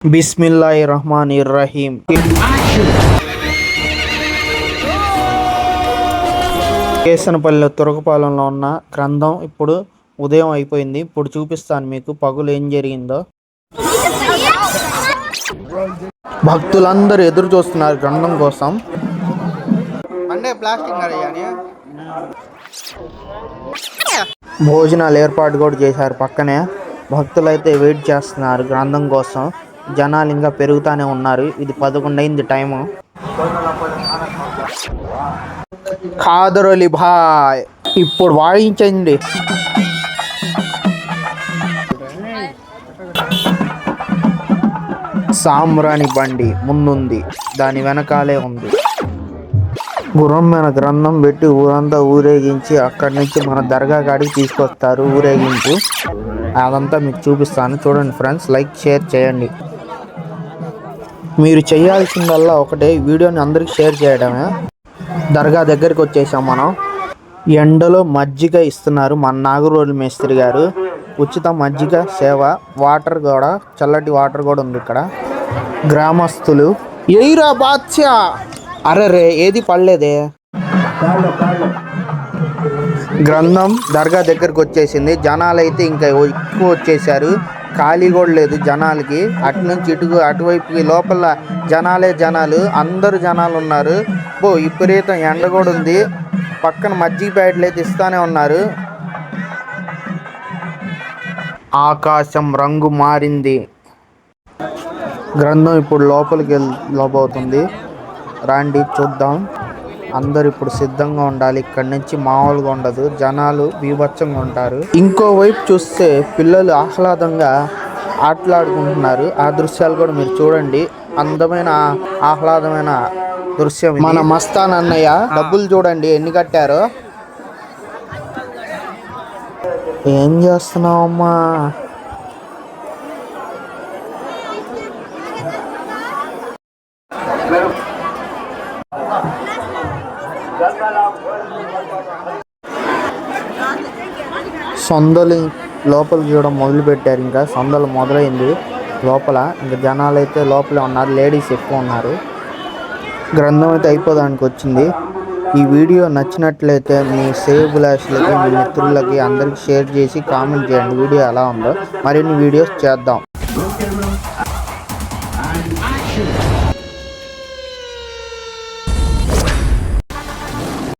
బిస్మిల్లాహిర్రహమానిర్రహీం. కేసనపల్లిలో తురకపాలెంలో ఉన్న గ్రంథం ఇప్పుడు ఉదయం అయిపోయింది. ఇప్పుడు చూపిస్తాను మీకు పగులు ఏం జరిగిందో. భక్తులందరూ ఎదురు చూస్తున్నారు గ్రంథం కోసం. భోజనాలు ఏర్పాటు కూడా చేశారు పక్కనే. భక్తులైతే వెయిట్ చేస్తున్నారు గ్రంథం కోసం. జనాలు ఇంకా పెరుగుతానే ఉన్నారు. ఇది 11 అయింది టైము. ఖాదర్ అలీ భాయ్ ఇప్పుడు వాయించండి. సామ్రాణి బండి ముందుంది, దాని వెనకాలే ఉంది. గుర్రం మీద గ్రంథం పెట్టి ఊరంతా ఊరేగించి అక్కడి నుంచి మన దర్గా కాడికి తీసుకొస్తారు ఊరేగింపు. అదంతా మీకు చూపిస్తాను చూడండి ఫ్రెండ్స్. లైక్ షేర్ చేయండి. మీరు చేయాల్సిందల్లా ఒకటే, వీడియోని అందరికి షేర్ చేయడమే. దర్గా దగ్గరికి వచ్చేసాం మనం. ఎండలో మజ్జిగ ఇస్తున్నారు మన నాగరోలు మేస్త్రి గారు. ఉచిత మజ్జిగ సేవ. వాటర్ కూడా, చల్లటి వాటర్ కూడా ఉంది ఇక్కడ. గ్రామస్తులు ఎయిరా బాద్షా. అరే ఏది పడలేదే. గ్రంథం దర్గా దగ్గరకు వచ్చేసింది. జనాలు అయితే ఇంకా ఎక్కువ వచ్చేసారు. ఖాళీ కూడా లేదు జనాలకి. అటు నుంచి అటువైపుకి లోపల జనాలు, అందరు జనాలు ఉన్నారు. విపరీతం ఎండ కూడా ఉంది. పక్కన మజ్జిగ ప్యాకెట్లు అయితే ఇస్తానే ఉన్నారు. ఆకాశం రంగు మారింది. గ్రంథం ఇప్పుడు లోపలికి వెళ్ళబోతుంది. రాండి చూద్దాం. అందరు ఇప్పుడు సిద్ధంగా ఉండాలి. ఇక్కడి నుంచి మామూలుగా ఉండదు. జనాలు బీభత్సంగా ఉంటారు. ఇంకోవైపు చూస్తే పిల్లలు ఆహ్లాదంగా ఆటలాడుకుంటున్నారు. ఆ దృశ్యాలు కూడా మీరు చూడండి. అందమైన ఆహ్లాదమైన దృశ్యం. మన మస్తాన్ అన్నయ్య డబ్బులు చూడండి ఎన్ని కట్టారో. ఏం చేస్తున్నావమ్మా? సొందలు లోపలికి చూడడం మొదలు పెట్టారు. ఇంకా సొందలు మొదలైంది లోపల. ఇంకా జనాలు అయితే లోపలే ఉన్నారు. లేడీస్ ఎక్కువ ఉన్నారు. గ్రంథం అయితే అయిపోదానికి వచ్చింది. ఈ వీడియో నచ్చినట్లయితే మీ శ్రేయోభిలాషులకి, మీ మిత్రులకి అందరికి షేర్ చేసి కామెంట్ చేయండి వీడియో ఎలా ఉందో. మరిన్ని వీడియోస్ చేద్దాం.